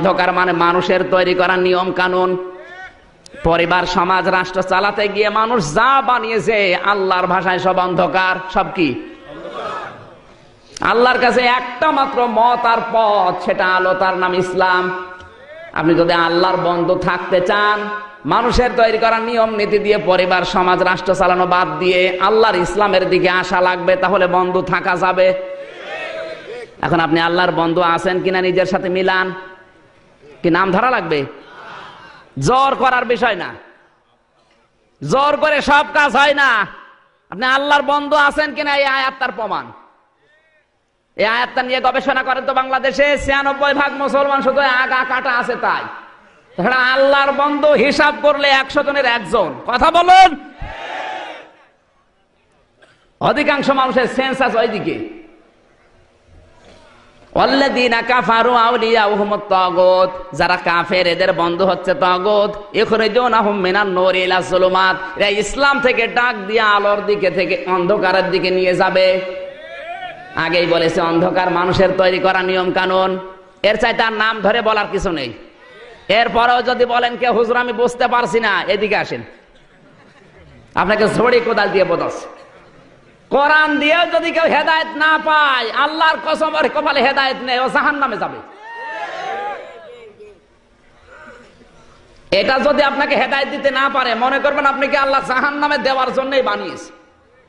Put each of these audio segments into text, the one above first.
অন্ধকার মানে মানুষের তৈরি করা নিয়ম কানুন। পরিবার, সমাজ, রাষ্ট্র চালাতে গিয়ে মানুষ যা বানিয়েছে আল্লাহর ভাষায় সব অন্ধকার। সব কি? আল্লাহর কাছে একটা মাত্র মত আর পথ, সেটা আলো, তার নাম ইসলাম। আপনি যদি আল্লাহর বন্ধু থাকতে চান, মানুষের তৈরি করা নিয়ম নীতি দিয়ে পরিবার, সমাজ, রাষ্ট্র চালানো বাদ দিয়ে আল্লাহর ইসলামের দিকে আসা লাগবে, তাহলে বন্ধু থাকা যাবে। এখন আপনি আল্লাহর বন্ধু আছেন কিনা নিজের সাথে মিলান, কি নাম ধরা লাগবে? জোর করার বিষয় না, জোর করে সব কাজ হয় না। আপনি আল্লাহর বন্ধু আছেন কিনা এই আয়াত তার প্রমাণ। এই আয়াতটা নিয়ে গবেষণা করেন তো বাংলাদেশে 96% মুসলমান শুধু আগা কাটা আছে। তাই আল্লাহর বন্ধু হিসাব করলে 100 জনের একজন। কথা বলুন। অধিকাংশ মানুষের সেন্স আছে ওইদিকে। ওয়াল্লাযীনা কাফারু আউলিয়াউহুমুত তাগুত, যারা কাফের এদের বন্ধু হচ্ছে তাগুত। ইখরিজুনাহুম মিনান নূরি ইলা যুলুমাত, এরা ইসলাম থেকে ডাক দিয়ে আলোর দিকে থেকে অন্ধকারের দিকে নিয়ে যাবে। আগেই বলেছে অন্ধকার মানুষের তৈরি করা নিয়ম কানুন। এর চাই তার নাম ধরে বলার কিছু নেই। এরপরেও যদি বলেন কে হুজুর আমি বুঝতে পারছি না, এদিকে আসেন, আপনাকে ঝড়ি কোদাল দিয়ে বোঝাচ্ছে। কোরআন দিয়েও যদি কেউ হেদায়েত না পায়, আল্লাহর কসম ওর কপালে হেদায়েত নেই, ও জাহান্নামে যাবে। এটা যদি আপনাকে হেদায়েত দিতে না পারে, মনে করবেন আপনি কি আল্লাহ জাহান্নামে দেওয়ার জন্যই বানিয়েছে।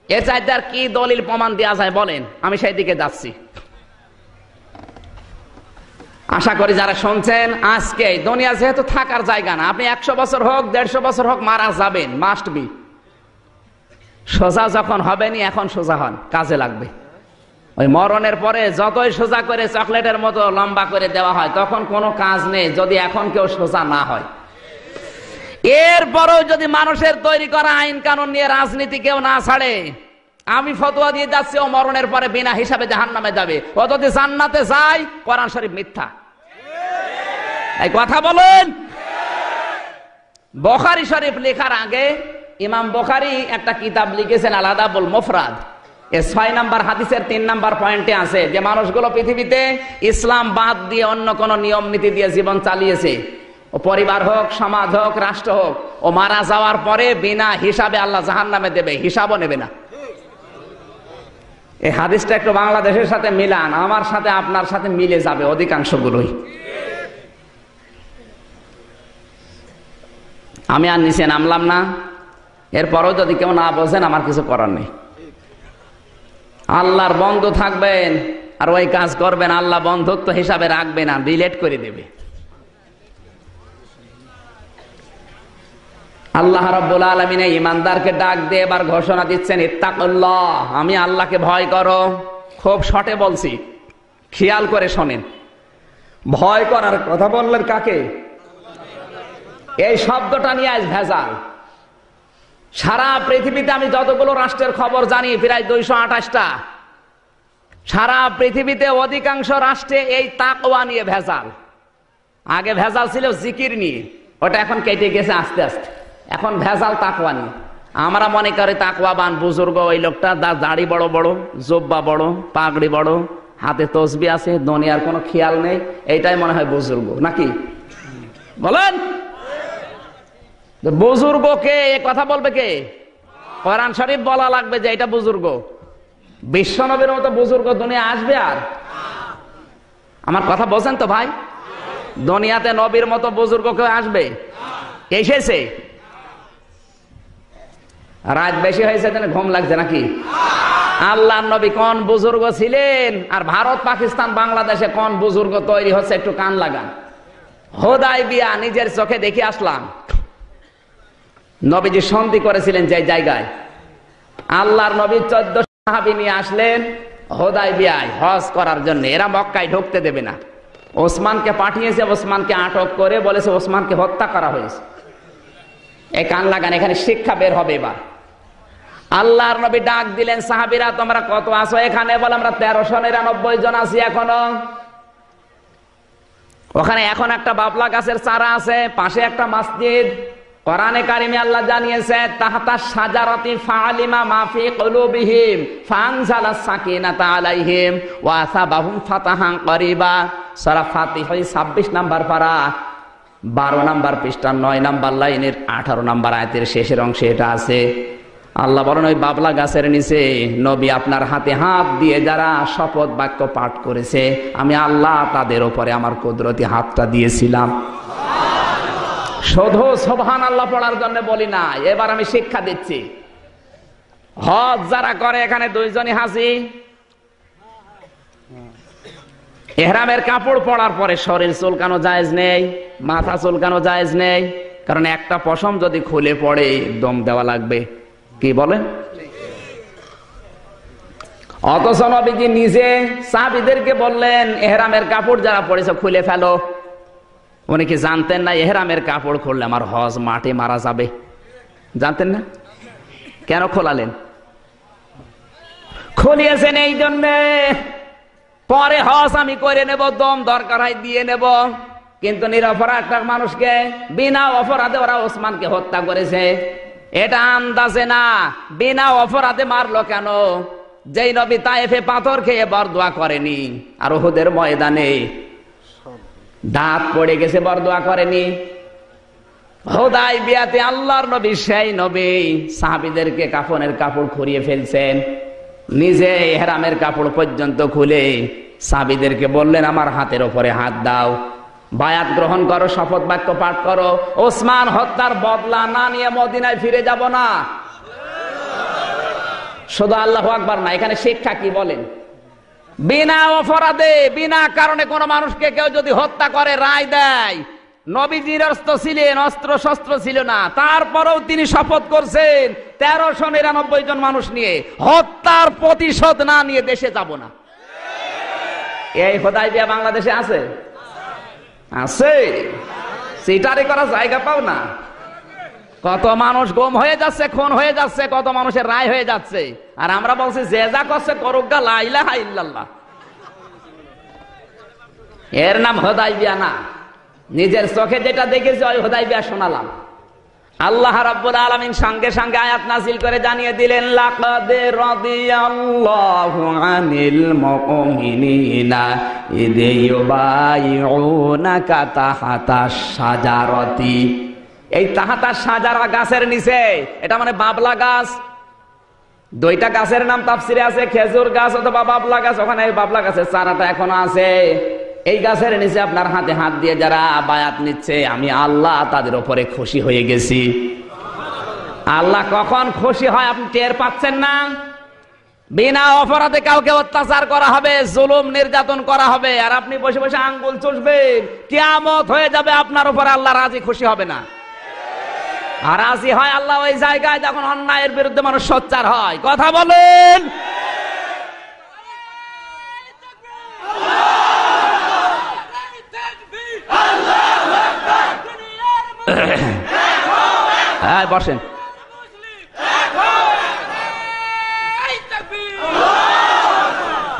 এর চাইতে আর কি দলিল প্রমাণ দেওয়া যায় বলেন? আমি সেই দিকে যাচ্ছি। আশা করি যারা শুনছেন, আজকে দুনিয়া যেহেতু থাকার জায়গা না, আপনি 100 বছর হোক 150 বছর হোক মারা যাবেন, মাস্ট বি। সোজা যখন হবেনি, এখন সোজা হন, কাজে লাগবে। ওই মরণের পরে যতই সোজা করে চকলেটের মতো লম্বা করে দেওয়া হয়, তখন কোনো কাজ নেই যদি এখন কেউ সোজা না হয়। এরপরেও যদি মানুষের তৈরি করা আইন কানুন নিয়ে রাজনীতি কেউ না ছাড়ে, আমি ফতোয়া দিয়ে যাচ্ছি ও মরণের পরে বিনা হিসাবে জাহান্নামে যাবে। ও যদি জান্নাতে যায়, কোরআন শরীফ মিথ্যা। এই কথা বলেন। বুখারী শরীফ লেখার আগে ইমাম বুখারী একটা কিতাব লিখেছেন, আল আদাবুল মুফরাদ। এর 6 নম্বর হাদিসের 3 নম্বর পয়েন্টে আছে যে মানুষগুলো পৃথিবীতে ইসলাম বাদ দিয়ে অন্য কোন নিয়ম নীতি দিয়ে জীবন চালিয়েছে, ও পরিবার হোক, সমাজ হোক, রাষ্ট্র হোক, ও মারা যাওয়ার পরে বিনা হিসাবে আল্লাহ জাহান্নামে দেবে, হিসাবও নেবে না। এই হাদিসটা একটু বাংলাদেশের সাথে মিলান, আমার সাথে আপনার সাথে মিলে যাবে অধিকাংশগুলোই। আমি আর নিচে নামলাম না। এরপরও যদি কেউ না বোঝেন, আমার কিছু করার নেই। আল্লাহর বন্ধু থাকবেন আর ওই কাজ করবেন, আল্লাহ বন্ধুত্ব হিসাবে রাখবে না, ডিলেট করে দেবে। আল্লাহ রাব্বুল আলামিন ঈমানদারকে ডাক দিয়ে এবার ঘোষণা দিচ্ছেন, ইত্তাকুল্লাহ, আমি আল্লাহকে ভয় করো। খুব শর্টে বলছি, খেয়াল করে শোনেন। ভয় করার কথা বললেন কাকে? এই শব্দটা নিয়ে আজ ভেজাল। সারা পৃথিবীতে আমি যতগুলো রাষ্ট্রের খবর জানি, প্রায় 228টা, সারা পৃথিবীতে অধিকাংশ রাষ্ট্রে এই তাকওয়া নিয়ে ভেজাল। আগে ভেজাল ছিল জিকির নিয়ে, ওটা এখন কেটে গেছে আস্তে আস্তে। এখন ভেজাল তাকওয়া নিয়ে। আমরা মনে করি তাকওয়াবান বুজুর্গ ওই লোকটা, দাড়ি বড় বড়, জুব্বা বড়, পাগড়ি বড়, হাতে তসবি আছে, দুনিয়ার কোনো খেয়াল নেই, এইটাই মনে হয় বুজুর্গ, নাকি বলেন? বুজুর্গ কে? এ কথা বলবে কে? কোরআন শরীফ বলা লাগবে যে এটা বুজুর্গ। বিশ্বনবীর মতো বুজুর্গ দুনিয়া আসবে? আর আমার কথা বোঝেন তো ভাই? দুনিয়াতে নবীর মতো বুজুর্গ কেউ আসবে? এসেছে? রাত বেশি হয়েছে, ঘুম লাগছে নাকি? আল্লাহর নবী কোন বুজুর্গ ছিলেন, আর ভারত, পাকিস্তান, বাংলাদেশে কোন বুজুর্গ তৈরি হচ্ছে, একটু কান লাগান। হুদায়বিয়া নিজের চোখে দেখে আসলাম। নবীজি সন্ধি করেছিলেন যে জায়গায়, আল্লাহর নবী 14 সাহাবী নিয়ে আসলেন হুদায়বিয়ায় হজ করার জন্য। এরা মক্কায় ঢুকতে দেবে না। ওসমানকে পাঠিয়েছে, ওসমানকে আটক করে বলেছে ওসমানকে হত্যা করা হয়েছে। এই কান লাগান, এখানে শিক্ষা বের হবে। এবার আল্লাহর নবী ডাক দিলেন, সাহাবীরা তোমরা কত আছো এখানে? বলে আমরা 1399 জন আছি এখনো। ওখানে এখন একটা বাবলা গাছের চারা আছে, পাশে একটা মসজিদ, কোরআনে কারিমে আল্লাহ জানিয়েছে তাহতা শাজারাতি ফাআলিমা মা ফি কুলুবিহিম ফানজালাস সাকিনাতা আলাইহিম ওয়া আসাবাহুম ফাতাহান করিবা। সূরা ফাতিহা 26 নাম্বার পারা 12 নাম্বার পৃষ্ঠা 9 নাম্বার লাইনের 18 নাম্বার আয়াতের শেষের অংশে এটা আছে। আল্লাহ বলেন ওই বাবলা গাছের নিচে নবী আপনার হাতে হাত দিয়ে যারা শপথ বাক্য পাঠ করেছে আমি আল্লাহ তাদের উপরে আমার কুদরতি হাতটা দিয়েছিলাম। শুধু সুবহানাল্লাহ পড়ার জন্য বলি না, এবার আমি শিক্ষা দিচ্ছি। হজ যারা করে এখানে দুইজনই হাজি। ইহরামের কাপড় পরার পরে শরীর চুলকানো জায়েজ নেই, মাথা চুলকানো জায়েজ নেই, কারণ একটা পশম যদি খুলে পড়ে দম দেওয়া লাগবে। কি বলেন? অথচ নবীজি নিজে সাহাবীদেরকে বললেন ইহরামের কাপড় যারা পরেছে খুলে ফেলো। উনি কি জানতেন না ইহরামের কাপড় খুললে আমার হজ মাঠে মারা যাবে? জানতেন না? কেন খোলালেন? খুলিয়েছেন এই জন্যে পরে হজ আমি করে নেব, দম দরকার হয় দিয়ে নেব। কিন্তু নিরপরাধ একটা মানুষকে বিনা অপরাধে ওরা ওসমানকে হত্যা করেছে। এটা আন্দাজে না, বিনা অপরাধে মারলো কেন? যেই নবী তায়েফে পাথর খেয়ে বরদোয়া করেনি, আর উহুদের ময়দানে দাঁত পড়ে গেছে বরদোয়া করেনি। হুদায়বিয়াতে আল্লাহর নবী সেই নবী সাহাবীদেরকে কাফনের কাপড় খুরিয়ে ফেলছেন, নিজে ইহরামের কাপড় পর্যন্ত খুলে সাহাবীদেরকে বললেন আমার হাতের উপরে হাত দাও, বায়াত গ্রহণ করো, শপথ বাক্য পাঠ করো, ওসমান হত্যার বদলা না নিয়ে মদিনায় ফিরে যাব না। শুধু আল্লাহু আকবার না, এখানে শিক্ষা কি বলেন? বিনা অপরাধে বিনা কারণে কোন মানুষকে কেউ যদি হত্যা করে রায় দেয়, নবীজির অস্ত্র শস্ত্র ছিল না, তারপরেও তিনি শপথ করছেন 1399 জন মানুষ নিয়ে হত্যার প্রতিশোধ না নিয়ে দেশে যাব না। এই হুদায়বিয়া বাংলাদেশে আছে? আছে। সিটারি করার জায়গা পাও না। কত মানুষ গুম হয়ে যাচ্ছে, খুন হয়ে যাচ্ছে, কত মানুষের রায় হয়ে যাচ্ছে, আর আমরা বলছি যে যা করছে করুক গা, লা ইলাহা ইল্লাল্লাহ। এর নাম হুদায়বিয়া না। নিজের চোখে যেটা দেখেছি ওই হুদায়বিয়া শোনালাম। আল্লাহ রাব্বুল আলামিন সঙ্গে সঙ্গে আয়াত নাযিল করে জানিয়ে দিলেন লাকাদ রাদিয়াল্লাহু আনিল মুমিনিনা ইদ ইউবাইউনাকা তাহাতাশ শাজারাতি। এই তাহাতাশ শাজারা গাছের নিচে, এটা মানে বাবলা গাছ। দুইটা গাছের নাম তাফসিরে আছে, খেজুর গাছ অথবা বাবলা গাছ। ওখানে বাবলা গাছের চারাটা এখনো আছে। এই গাছের নিচে আপনার হাতে হাত দিয়ে যারা বায়াত নিচ্ছে আমি আল্লাহ তাদের উপরে খুশি হয়ে গেছি। আল্লাহ কখন খুশি হয় আপনি টের পাচ্ছেন না? বিনা অপরাধে কাউকে অত্যাচার করা হবে, জুলুম নির্যাতন করা হবে, আর আপনি বসে বসে আঙ্গুল চুষবেন, কিয়ামত হয়ে যাবে, আপনার উপরে আল্লাহ রাজি খুশি হবে না। আর রাজি হয় আল্লাহ ওই জায়গায় যখন অন্যায়ের বিরুদ্ধে মানুষ সোচ্চার হয়। কথা বলেন। হ্যাঁ বসেন।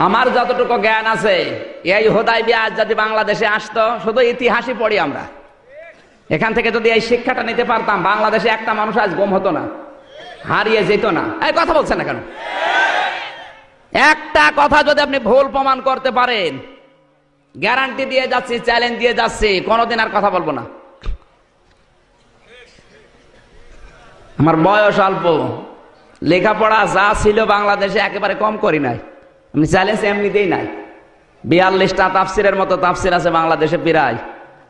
আমার যতটুকু জ্ঞান আছে, এই হুদায়বিয়া যদি বাংলাদেশে আসতো, শুধু ইতিহাসই পড়ি আমরা, এখান থেকে যদি এই শিক্ষাটা নিতে পারতাম, বাংলাদেশে একটা মানুষ আজ গুম হতো না, হারিয়ে যেত না। এই কথা বলছেন না কেন? একটা কথা যদি আপনি ভুল প্রমাণ করতে পারেন, গ্যারান্টি দিয়ে যাচ্ছি, চ্যালেঞ্জ দিয়ে যাচ্ছি, কোনোদিন আর কথা বলবো না। আমার বয়স অল্প, লেখাপড়া যা ছিল বাংলাদেশে একেবারে কম করি নাই, আমি চ্যালেঞ্জ এমনিতেই নাই। 42টা তাফসিরের মতো তাফসির আছে বাংলাদেশে প্রায়।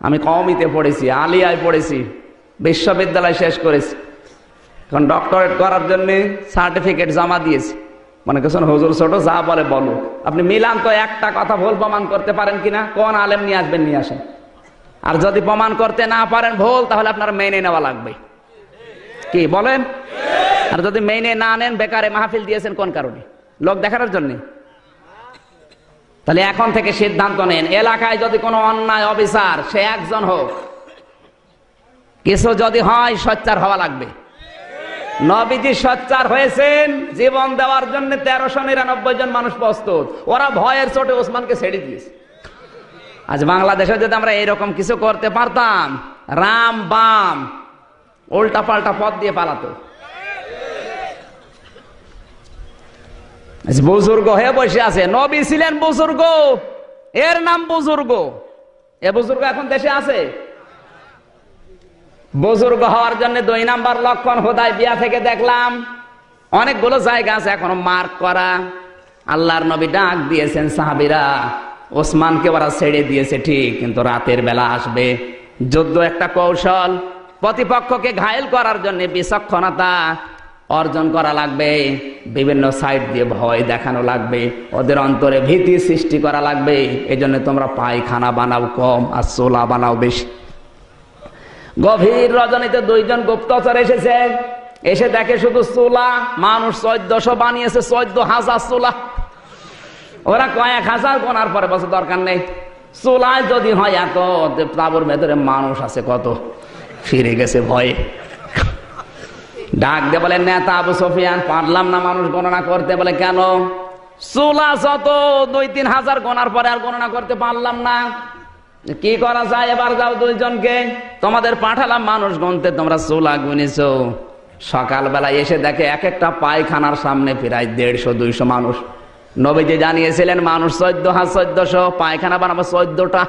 আমি কওমিতে পড়েছি, আলিয়ায় পড়েছি, বিশ্ববিদ্যালয় শেষ করেছি, এখন ডক্টরেট করার জন্য সার্টিফিকেট জমা দিয়েছি। মনে করছেন হুজুর ছোট, যা বলে বলো। আপনি মিলান তো, একটা কথা ভুল প্রমাণ করতে পারেন কিনা? কোন আলেম নিয়ে আসবেন, নিয়ে আসেন। আর যদি প্রমাণ করতে না পারেন ভুল, তাহলে আপনার মেনে নেওয়া লাগবে। কি বলেন? আর যদি মেনে না নেন, বেকারে মাহফিল দিয়েছেন কোন কারণে? লোক দেখানোর জন্য? তাহলে এখন থেকে সিদ্ধান্ত নেন, এলাকায় যদি কোনো অন্যায় অবিচার, সে একজন হোক, কিছু যদি হয়, সোচ্চার হওয়া লাগবে। নবীজি সোচ্চার হয়েছেন, জীবন দেওয়ার জন্য 1399 জন মানুষ প্রস্তুত। ওরা ভয়ের চোটে ওসমানকে ছেড়ে দিয়েছে। আজ বাংলাদেশে যদি আমরা এইরকম কিছু করতে পারতাম, রাম বাম উল্টা পাল্টা পথ দিয়ে পালাতো। বুজুর্গ হয়ে বসে আছে। নবী ছিলেন বুজুর্গ, এর নাম বুজুর্গ। এ বুজুর্গ এখন দেশে আছে? বুজুর্গ হওয়ার জন্য 2 নাম্বার লক্ষণ হুদায়বিয়া থেকে দেখলাম অনেকগুলো জায়গা আছে এখনো মার্ক করা। আল্লাহর নবী ডাক দিয়েছেন সাহাবীরা, ওসমানকে ওরা ছেড়ে দিয়েছে ঠিক, কিন্তু রাতের বেলা আসবে। যুদ্ধ একটা কৌশল, প্রতিপক্ষকে ঘায়েল করার জন্য বিচক্ষণতা অর্জন করা লাগবে, বিভিন্ন সাইড দিয়ে ভয় দেখানো লাগবে, ওদের অন্তরে ভীতি সৃষ্টি করা লাগবে। এই জন্য তোমরা পায়খানা বানাও কম আর চোলা বানাও বেশি। গভীর রজনীতে 2 জন গুপ্তচর এসেছে, এসে দেখে শুধু চুলা। মানুষ 1400 বানিয়েছে, 14,000 চুলা। ওরা কয়েক হাজার গোনার পরে বসে দরকার নেই, চুলায় যদি হয় এত, তাবুর ভেতরে মানুষ আছে কত, ফিরে গেছে ভয়ে। ডাক দিয়ে বলে, নেতা আবু সুফিয়ান, পারলাম না মানুষ গণনা করতে। বলে কেন? চুলা যত 2-3 হাজার গোনার পরে আর গণনা করতে পারলাম না। কি করা যায়? এবার যাও 2 জনকে, তোমাদের পাঠালাম মানুষ গুনতে, তোমরা চুলা গুনেছো। সকালবেলা এসে দেখে এক একটা পায়খানার সামনে প্রায় 150-200 মানুষ। নবীজি জানিয়েছিলেন মানুষ 14,000, পায়খানা বানাবো 14টা।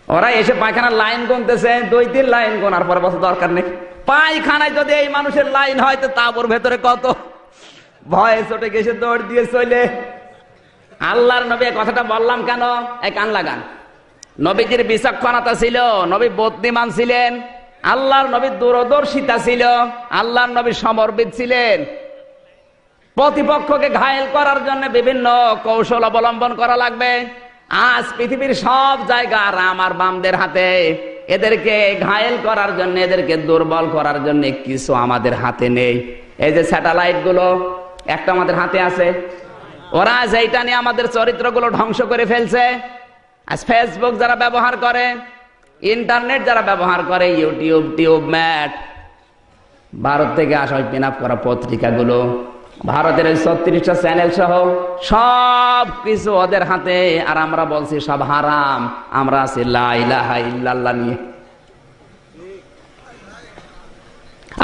ওরা এসে পায়খানার লাইন গুনতেছে, 2-3 লাইন গোনার পরে বছর দরকার নেই। পায়খানায় যদি এই মানুষের লাইন হয় তো তাবুর ভেতরে কত, ভয়ে চটে গেছে, দৌড় দিয়ে চলে। আল্লাহর নবী কথাটা বললাম কেন? এই কান লাগান। নবীজির বিচক্ষণতা ছিল, নবী বুদ্ধিমান ছিলেন, আল্লাহর নবী দূরদর্শিতা ছিল, আল্লাহর নবী সমরবিদ ছিলেন। প্রতিপক্ষকে ঘায়েল করার জন্য বিভিন্ন কৌশল অবলম্বন করা লাগবে। আজ পৃথিবীর সব জায়গা রাম আর বামদের হাতে। এদেরকে ঘায়েল করার জন্য, এদেরকে দুর্বল করার জন্য কিছু আমাদের হাতে নেই। এই যে স্যাটেলাইট গুলো একটা আমাদের হাতে আছে, ওরা যেটা নিয়ে আমাদের চরিত্রগুলো ধ্বংস করে ফেলছে। আজ ফেসবুক যারা ব্যবহার করে, ইন্টারনেট যারা ব্যবহার করে, ইউটিউব, টিউবম্যাট, ভারত থেকে আসা ওই পিন আপ করা পত্রিকাগুলো, ভারতের 36টা চ্যানেল সহ সব কিছু ওদের হাতে। আর আমরা বলছি সব হারাম, আমরা আছি লা ইলাহা ইল্লাল্লাহ নিয়ে।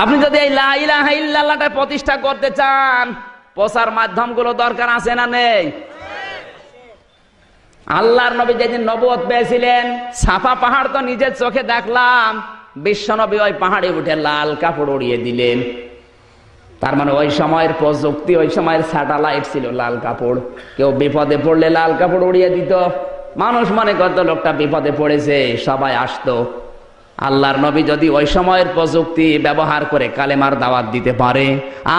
আপনি যদি এই লা ইলাহা ইল্লাল্লাহটা প্রতিষ্ঠা করতে চান, প্রচার মাধ্যমগুলো দরকার আছে না নেই? আল্লাহর নবী যেদিন নবুয়ত পেয়েছিলেন, সাফা পাহাড় তো নিজের চোখে দেখলাম, বিশ্ব নবী ওই পাহাড়ে উঠে লাল কাপড় উড়িয়ে দিলেন। তার মানে ওই সময়ের প্রযুক্তি, ওই সময়ের স্যাটেলাইট ছিল লাল কাপড়। কেউ বিপদে পড়লে লাল কাপড় উড়িয়ে দিত। মানুষ মনে করতো লোকটা বিপদে পড়েছে, সবাই আসতো। আল্লাহর নবী যদি ওই সময়ের প্রযুক্তি ব্যবহার করে কালেমার দাওয়াত দিতে পারে,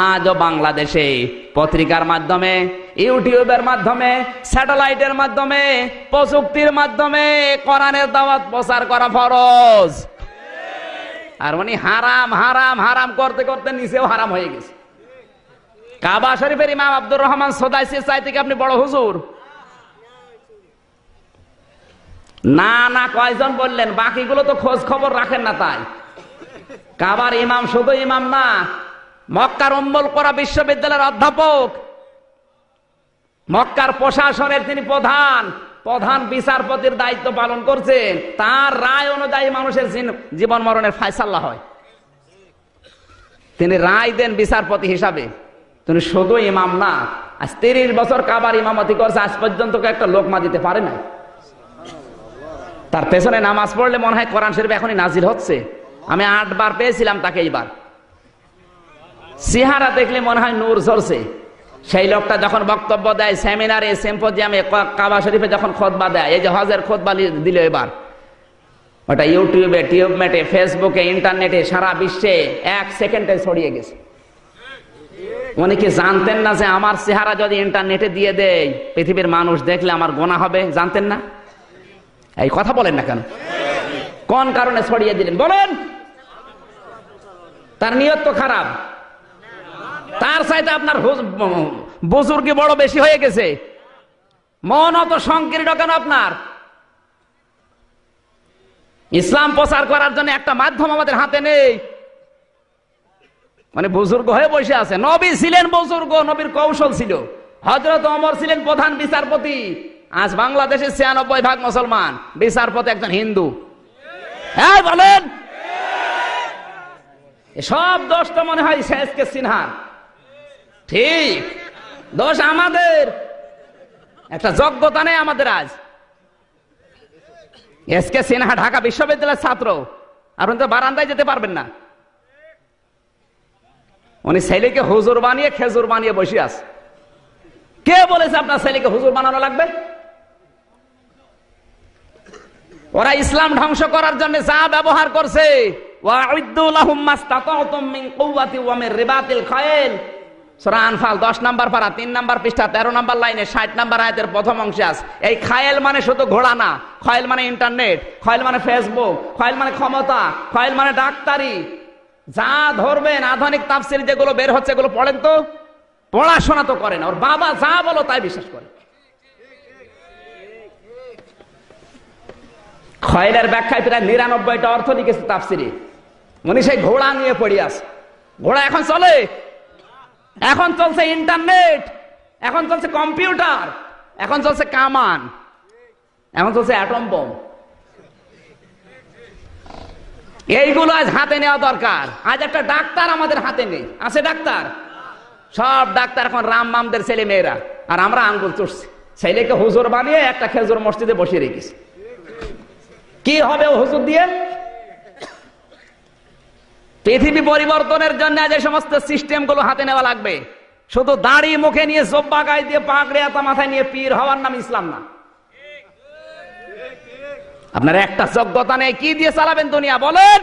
আজও বাংলাদেশে পত্রিকার মাধ্যমে, ইউটিউবের মাধ্যমে, স্যাটেলাইটের মাধ্যমে, প্রযুক্তির মাধ্যমে কোরআনের দাওয়াত প্রচার করা ফরজ। আর উনি হারাম হারাম হারাম করতে করতে নিচেও হারাম হয়ে গেছে। কাবা শরীফের ইমাম আব্দুর রহমান সোদাইসির চাইতে কি আপনি বড় হুজুর? না না, কয়জন বললেন? বাকিগুলো তো খোঁজ খবর রাখেন না। তাই কাবার ইমাম শুধু ইমাম না, মক্কার উম্মুল কোরা বিশ্ববিদ্যালয়ের অধ্যাপক, মক্কার প্রশাসনের তিনি প্রধান বিচারপতির দায়িত্ব পালন করছেন। তার রায় অনুযায়ী মানুষের জীবন মরণের ফায়সালা হয়। তিনি রায় দেন বিচারপতি হিসাবে। তিনি শুধু ইমাম না, আজ 30 বছর কাবার ইমামতি করছে, আজ পর্যন্ত একটা লোকমা দিতে পারে না। তার পেছনে নামাজ পড়লে মনে হয় কোরআন শরীফ এখনই নাজিল হচ্ছে। আমি 8 বার পেয়েছিলাম তাকে। এইবার চেহারা দেখলে মনে হয় নূর ঝরছে। সেই লোকটা যখন বক্তব্য দেয় সেমিনারে, সিম্পোজিয়ামে, কাবা শরীফে যখন খুতবা দেয়, এই যে হজের খুতবা দিল এবার, ওটা ইউটিউবে, টিউবম্যাটে, ফেসবুকে, ইন্টারনেটে, সারা বিশ্বে 1 সেকেন্ডে ছড়িয়ে গেছে। উনি কি জানতেন না যে আমার চেহারা যদি ইন্টারনেটে দিয়ে দেয়, পৃথিবীর মানুষ দেখলে আমার গোনা হবে? জানতেন না? এই কথা বলেন না কেন? কোন কারণে ছড়িয়ে দিলেন বলেন? তার নিয়ত তো খারাপ। তার চাইতে আপনার বুজুর্গি বড় বেশি হয়ে গেছে। মন অত সংকীর্ণ কেন আপনার? ইসলাম প্রচার করার জন্য একটা মাধ্যম আমাদের হাতে নেই। মানে বুজুর্গ হয়ে বসে আছে। নবী ছিলেন বুজুর্গ, নবীর কৌশল ছিল। হযরত ওমর ছিলেন প্রধান বিচারপতি। আজ বাংলাদেশের 96% মুসলমান, বিচারপতি একজন হিন্দু। হ্যাঁ বলেন। সব দোষ তো মনে হয় এসকে সিনহার। ঠিক, দোষ আমাদের। একটা যোগ্যতা নেই আমাদের। আজ এসকে সিনহা ঢাকা বিশ্ববিদ্যালয়ের ছাত্র, আর উনি তো বারান্দায় যেতে পারবেন না। উনি ছেলেকে হুজুর বানিয়ে খেজুর বানিয়ে বসে আছে। কে বলেছে আপনার ছেলেকে হুজুর বানানো লাগবে? ওরা ইসলাম ধ্বংস করার জন্য যা ব্যবহার করছে, সূরা আনফাল 10 নম্বর পারা 3 নম্বর পৃষ্ঠা 13 নম্বর লাইনে 60 নম্বর আয়াতের প্রথম অংশে আছে। এই খায়েল মানে শুধু ঘোড়া না, খায়েল মানে ইন্টারনেট, খায়েল মানে ফেসবুক, খায়েল মানে ক্ষমতা, খায়েল মানে ডাক্তারি। যা ধরবেন আধুনিক তাফসীর যেগুলো বের হচ্ছে এগুলো পড়েন তো, পড়াশোনা তো করেন। ওর বাবা যা বলো তাই বিশ্বাস করে। খায়েলের ব্যাখ্যায় প্রায় 99টা অর্থ লিখেছে তাফসীরে। উনি সেই ঘোড়া নিয়ে পড়ে আছে। ঘোড়া এখন চলে, এখন চলছে ইন্টারনেট, এখন চলছে কম্পিউটার, এখন চলছে কামান, এখন চলছে অ্যাটম বোম। এইগুলো আজ হাতে নেওয়া দরকার। আজ একটা ডাক্তার আমাদের হাতে নেই, আছে ডাক্তার? সব ডাক্তার এখন রাম মামদের ছেলে মেয়েরা, আর আমরা আঙ্গুল চুষছি। ছেলেকে হুজুর বানিয়ে একটা খেজুর মসজিদে বসিয়ে রেখেছি। কি হবে ও হুজুর দিয়ে? পৃথিবী পরিবর্তনের জন্য যে সমস্ত সিস্টেম গুলো হাতে নেওয়া লাগবে। শুধু দাড়ি মুখে নিয়ে জব্বা গায়ে দিয়ে পাগড়ি আতা মাথায় নিয়ে পীর হওয়ার নাম ইসলাম না। আপনার একটা যোগ্যতা নেই, কি দিয়ে চালাবেন দুনিয়া বলেন?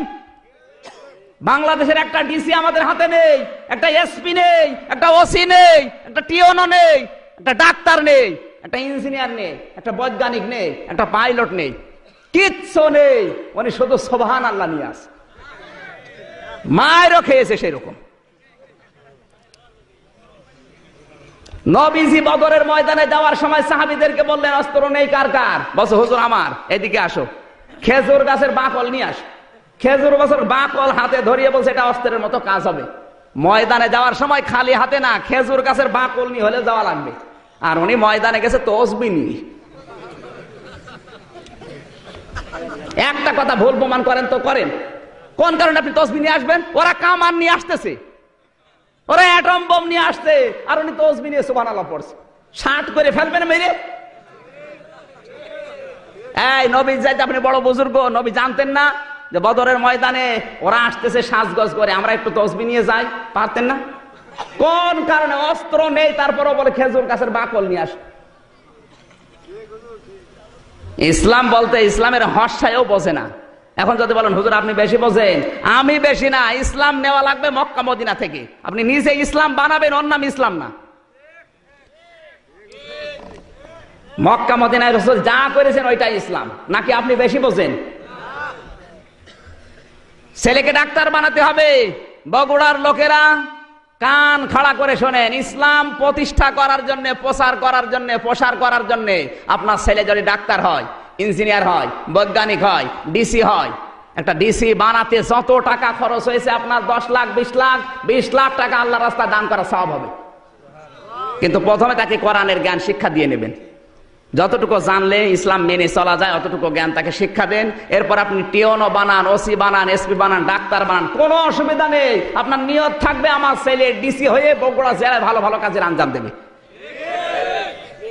বাংলাদেশের একটা ডিসি আমাদের হাতে নেই, একটা এসপি নেই, একটা ওসি নেই, একটা টিওনো নেই, একটা ডাক্তার নেই, একটা ইঞ্জিনিয়ার নেই, একটা বৈজ্ঞানিক নেই, একটা পাইলট নেই, কিচ্ছু নেই। উনি শুধু সুবহানাল্লাহ নিয়ে আসে। মায়েরও খেয়েছে সেরকম। নবীজি বদরের ময়দানে যাওয়ার সময় সাহাবীদেরকে বললেন, অস্ত্র নেই কার কার? বলছে হুজুর আমার। এদিকে আসো, খেজুর গাছের বাকল নিয়ে আসো। খেজুর গাছের বাকল হাতে ধরিয়ে বলছে এটা অস্ত্রের মতো কাজ হবে। ময়দানে যাওয়ার সময় খালি হাতে না, খেজুর গাছের বাকল নিয়ে হলে যাওয়া লাগবে। আর উনি ময়দানে গেছে তসবিহ নিয়ে। একটা কথা ভুল প্রমাণ করেন তো করেন, কোন কারণে আপনি তসবিহ নিয়ে আসবেন? ওরা কামান নিয়ে আসতেছে, ওরা অ্যাটম বোম নিয়ে আসছে, আর উনি তসবিহ নিয়ে সুবহানাল্লাহ পড়ছে। 60 করে ফেলবেন মেরে। এই নবী যাইতে আপনি বড় বুজুর্গ, নবী জানতেন না যে বদরের ময়দানে ওরা আসতেছে সাজগজ করে, আমরা একটু তসবিহ নিয়ে যাই? পারতেন না? কোন কারণে? অস্ত্র নেই, তারপরও বলে খেজুর গাছের বাকল নিয়ে আস। ইসলাম বলতে ইসলামের হর্ষায়ও বোঝে না। এখন যদি বলেন হুজুর আপনি বেশি বোঝেন, আমি বেশি না। ইসলাম নেওয়া লাগবে মক্কা মদিনা থেকে। আপনি নিজে ইসলাম বানাবেন, ওর নাম ইসলাম না। মক্কা মদিনায় রাসূল যা করেছেন ওইটাই ইসলাম, নাকি আপনি বেশি বোঝেন? ছেলেকে ডাক্তার বানাতে হবে। বগুড়ার লোকেরা কান খাড়া করে শোনেন, ইসলাম প্রতিষ্ঠা করার জন্য, প্রচার করার জন্য, প্রসার করার জন্য আপনার ছেলে যদি ডাক্তার হয়, ইঞ্জিনিয়ার হয়, বৈজ্ঞানিক হয়, ডিসি হয়, একটা ডিসি বানাতে যত টাকা খরচ হয়েছে আপনার 10 লাখ 20 লাখ টাকা আল্লাহ রাস্তায় দান করা সওয়াব হবে। কিন্তু প্রথমে তাকে কোরআনের জ্ঞান শিক্ষা দিয়ে নেবেন। যতটুকু জানলে ইসলাম মেনে চলা যায় অতটুকু জ্ঞান তাকে শিক্ষা দেন। এরপর আপনি টিওনো বানান, ওসি বানান, এসপি বানান, ডাক্তার বানান, কোনো অসুবিধা নেই। আপনার নিয়ত থাকবে আমার ছেলে ডিসি হয়ে বগুড়া জেলায় ভালো ভালো কাজের আঞ্জাম দেবে।